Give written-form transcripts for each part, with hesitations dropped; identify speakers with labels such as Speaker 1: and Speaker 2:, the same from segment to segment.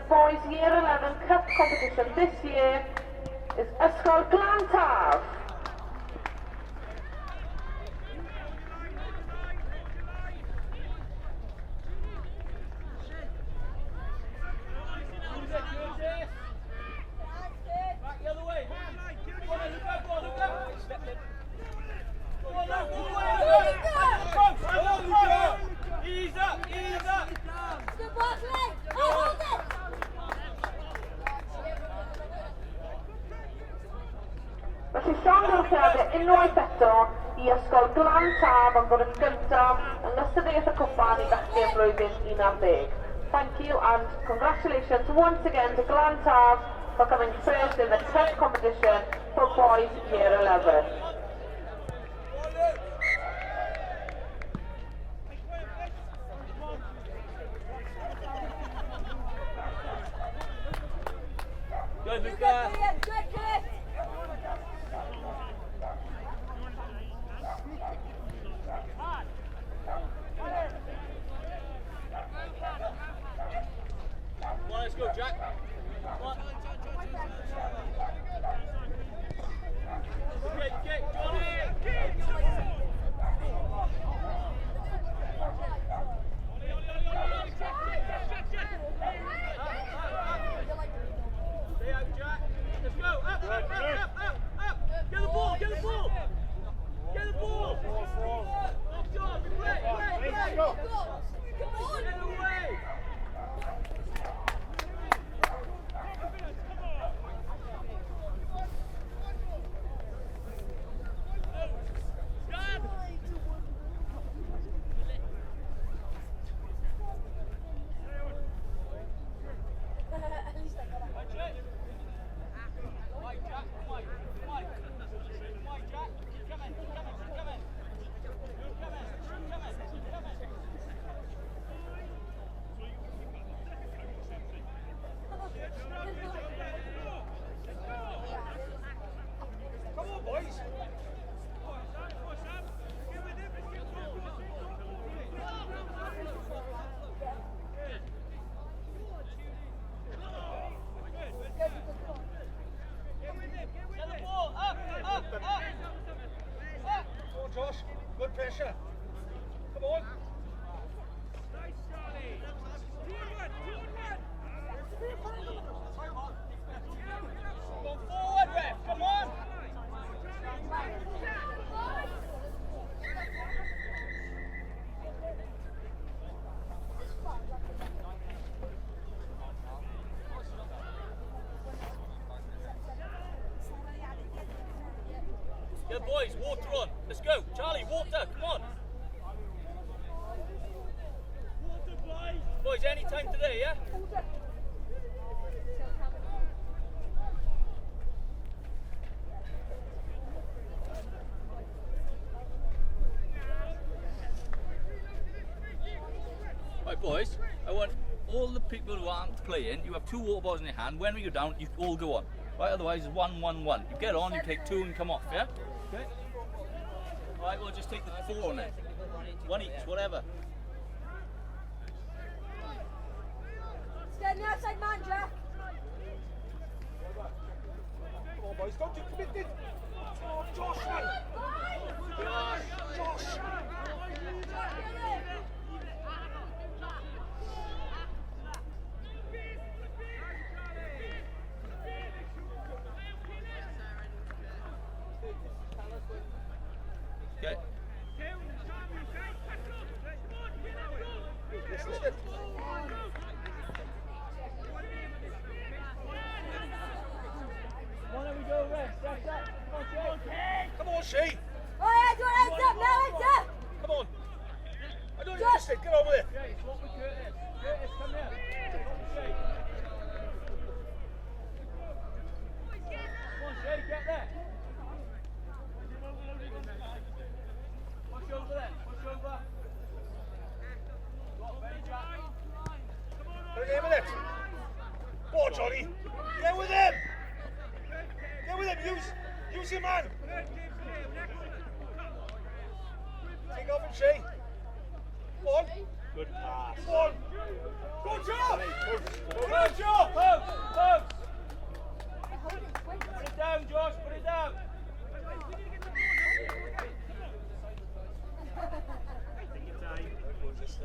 Speaker 1: Boys Year 11 Cup competition this year is Ysgol Glantaf. Felly llongyfarchiadau unwaith eto I Ysgol Glantaf am fod yn gyntaf yng Nghystyniaeth y Cwpan I Bechgyn blwyddyn 11. Thank you and congratulations once again to Glantaf for coming first in the Cup competition for Boys Year 11.
Speaker 2: Good, Luca. Come on, let's go, Jack. Come on. Kick, Johnny. Stay out, Jack. Let's go. Up. Get the ball. Get the ball. Off, John. Play. Get away. Josh, good pressure. Come on. Nice, Charlie. Go forward, ref. Come on. Yeah, boys, water on. Let's go. Charlie, water. Come on. Boys, any time today, yeah? Right, boys, I want all the people who aren't playing, you have 2 water bottles in your hand. When we go down, you all go on. Right, otherwise it's 1-1-1. You get on, you take 2 and come off, yeah? Okay. Alright, we'll just take the 4 then. 1 each, whatever.
Speaker 3: Stay on the outside man, Jack.
Speaker 4: Come on, boys, don't get committed. Oh, Josh, man. Josh.
Speaker 2: Okay.
Speaker 4: Come on, Shea.
Speaker 3: Oh yeah, do it, heads up, now heads up.
Speaker 4: Come on. I don't need to sit. Get on with it.
Speaker 2: Curtis, come here. Come on, Shay, get there. Push over there, push over.
Speaker 4: Get with it. Go on, Johnny. Get with him. Get with him. Use your man. Take off him, Shay. Go on. Good pass. One. Go, Joe! Go,
Speaker 2: Joe! Post! Put it down, Josh, put it down.
Speaker 4: Take your time. Just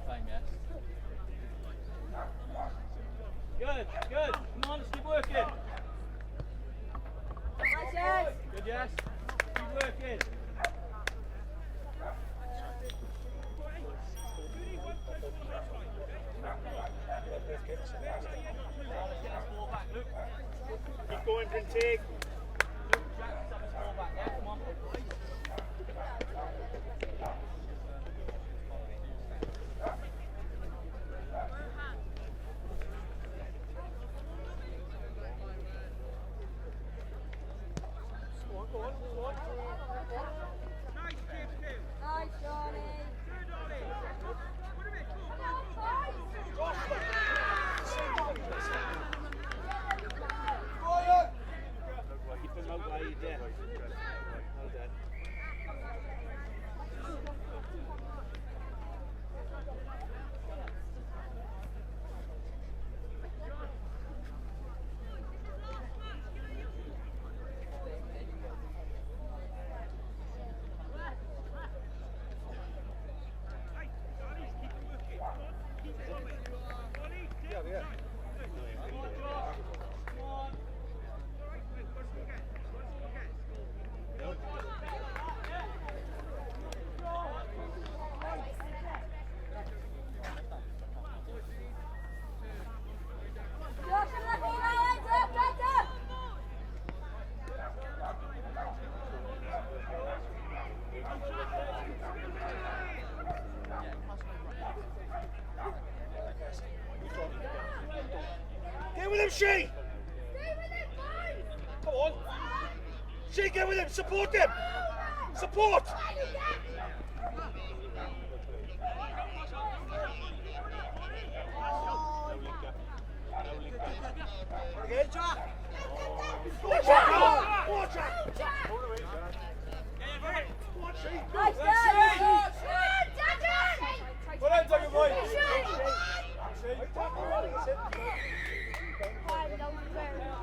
Speaker 2: Time, yes. Good. Come on, let's keep working.
Speaker 3: Nice, yes.
Speaker 2: Good, yes. Keep working.
Speaker 4: Keep going, Brynteg.
Speaker 3: Nice, Johnny.
Speaker 4: Keep them out wide, yeah. Well done.
Speaker 3: Josh, I'm lucky now, hands up, hands up.
Speaker 4: Get with him, She!
Speaker 3: Stay with him, boys.
Speaker 4: Come on! She, get with him! Support him! Support! Again, Jack! Watch out! Watch out! Watch She!
Speaker 3: Nice, guys.
Speaker 4: Well done, Duggan boy!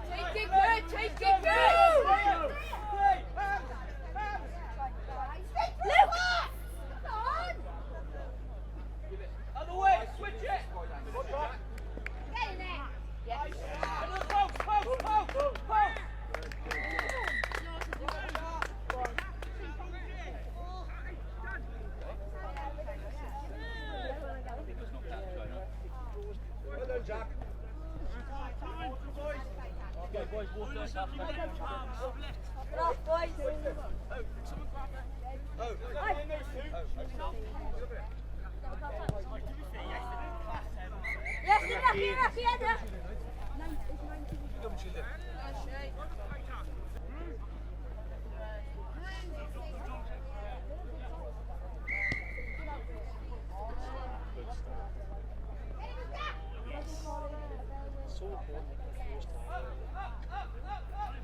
Speaker 3: Take it good, take it good. Luke! Come on.
Speaker 2: Other way, switch it.
Speaker 3: Get in there. Yes.
Speaker 2: Post.
Speaker 4: Well done, Jack.
Speaker 2: Okay, boys, walk us up.
Speaker 3: Get off, boys. Yes, Rocky, head up.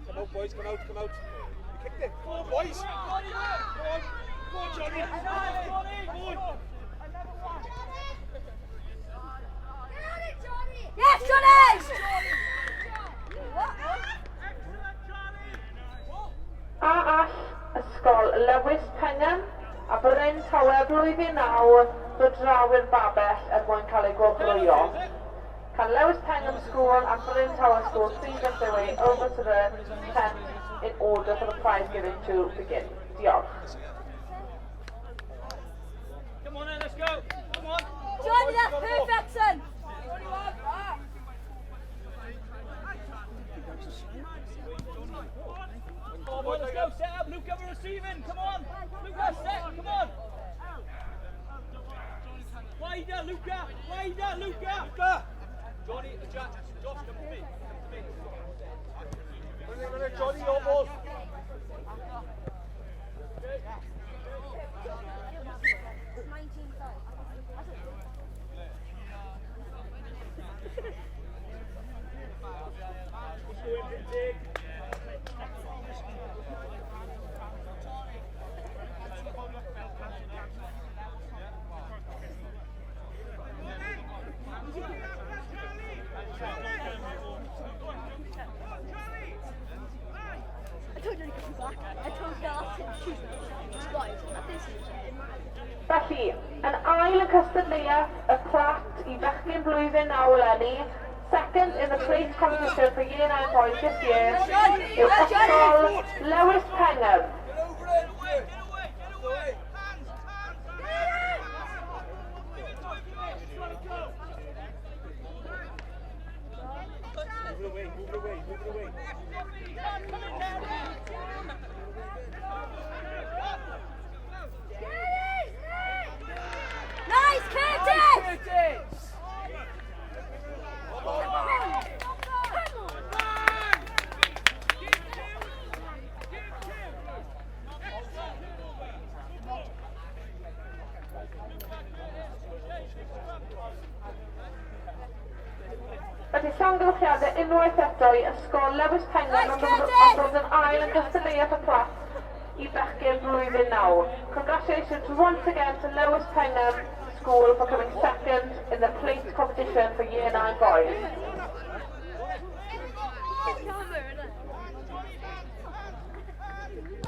Speaker 4: Come out, boys, come out. You kicked it. Come on, boys. Go on, Johnny. Go on.
Speaker 3: Yes, Johnny!
Speaker 1: All ysgol Lewis Pengen a Brynteg blwyddyn nawr Urdd WRU babell mwyn cael ei gwobrwyo. Can Lewis Pengen School and Brynteg School please make their way over to the tent in order for the prize giving to begin. Diolch.
Speaker 2: Come on then, let's go. Come on.
Speaker 3: Johnny, that's perfect, son.
Speaker 2: Come on, boys, let's go. Set up. Luca, we're receiving. Come on. Luca, set. Come on. Wider, Luca. Johnny, Jack, Josh, come to me.
Speaker 4: Johnny, almost.
Speaker 1: Felly, yn ail yn cystadleuaeth y plat I bechgyn blwyddyn 9 eleni, second in the plate competition for Year 9 boys this year, yw ysgol Lewis Pengham.
Speaker 3: Nice, Curtis!
Speaker 1: Felly llongyfarchiadau unwaith eto I ysgol Lewis Pengham yn dod yn ail yn gystadleuaeth y plat I bechgyn blwyddyn 9. Congratulations once again to Lewis Pengham School for coming second in the plate competition for Year 9 boys.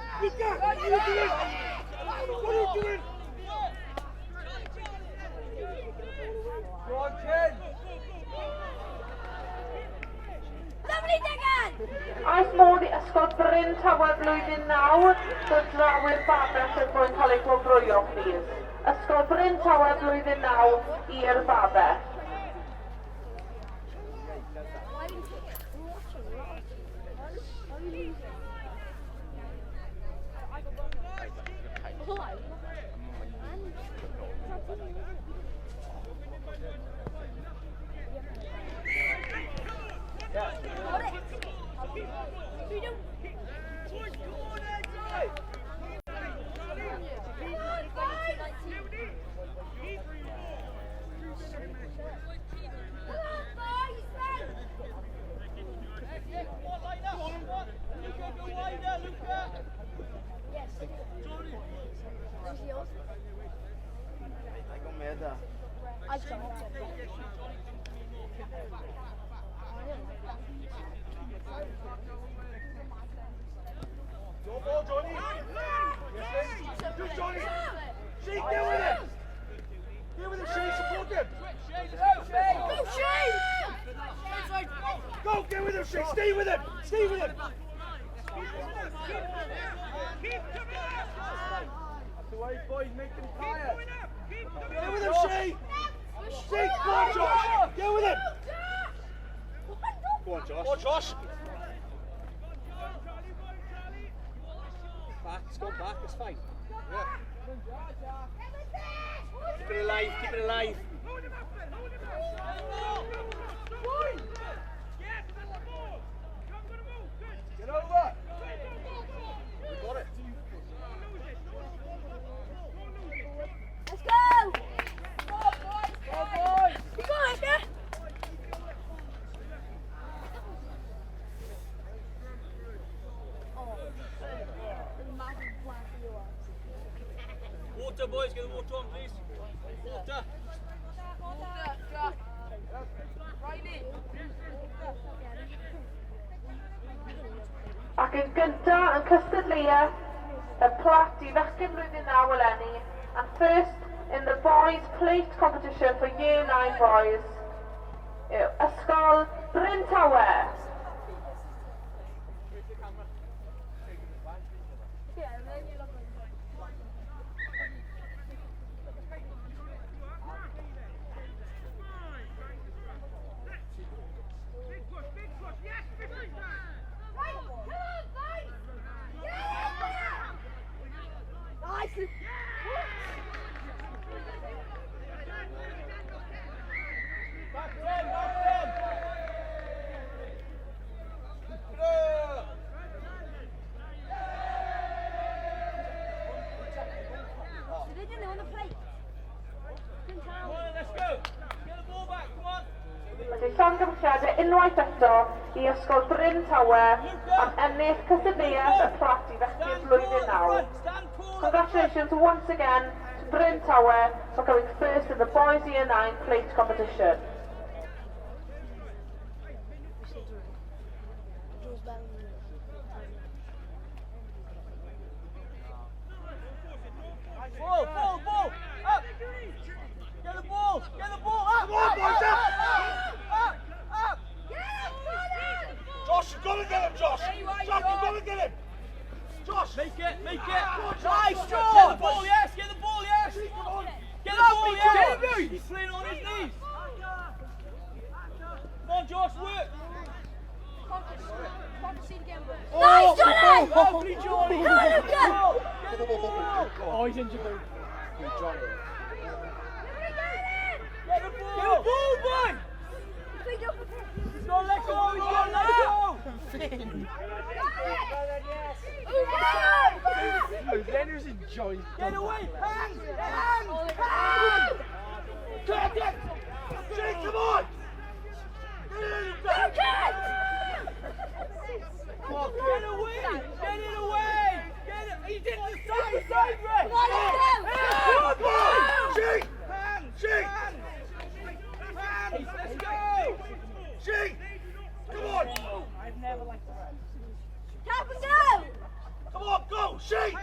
Speaker 4: What are you doing? What are you doing? Go on, Ken.
Speaker 3: Lovely, Degan!
Speaker 1: Oes modd I ysgol Brynteg blwyddyn 9, dodraw'r babell yn mwyn cael ei gwobrwyo, please. Ysgol Brynteg blwyddyn 9 i'r babell.
Speaker 4: Go ball, Johnny. Yes, Johnny. Shea, get with him. Get with him, Shea. Support him.
Speaker 3: Go, Shane!
Speaker 4: Go, get with him, Shea. Stay with him. Stay with him. That's the way, boys. Make them tired. Get with him, Shea. Shea, go on, Josh. Get with him. Go on, Josh. Go on, Josh. Back, let's go back, it's fine. Yeah. Keep it alive, keep it alive. Get over. We got it.
Speaker 3: Let's go!
Speaker 4: Go, boys.
Speaker 3: You got it, yeah?
Speaker 2: Water, boys, get the water on, please. Water.
Speaker 1: Ac yn gyntaf yn cystadleuaeth y plat I bechgyn blwyddyn 9 eleni, and first in the boys plate competition for Year 9 boys yw ysgol Brynteg. Felly llongyfarchiadau unwaith eto I ysgol Brynteg am ennill cystadleuaeth y plat I bechgyn blwyddyn 9. Congratulations once again to Brynteg for coming first in the boys Year 9 plate competition.
Speaker 4: Ball, ball, ball. Up.
Speaker 2: boys! He's playing on his knees! Come on, Josh, work!
Speaker 3: Nice, Johnny!
Speaker 2: Lovely, Johnny!
Speaker 3: Go, Luca!
Speaker 2: Get the ball!
Speaker 5: Oh, he's injured though.
Speaker 4: Good Johnny.
Speaker 2: Get the ball, boy! He's got to let go! He's got to let go!
Speaker 5: Leonard's enjoying.
Speaker 2: Get away! Hands! Hands!
Speaker 4: Get it! Jake, come on!
Speaker 2: Come on, get away! Get it away! Get it! He's in the side, Ray!
Speaker 3: Come on, let's go!
Speaker 4: Come on, boy! Jake!
Speaker 2: Hands!
Speaker 4: Jake!
Speaker 2: Hands! Hands! Let's go!
Speaker 4: Jake! Come on!
Speaker 5: I've never liked the run.
Speaker 3: Tap and go!
Speaker 4: Come on, go! Shake!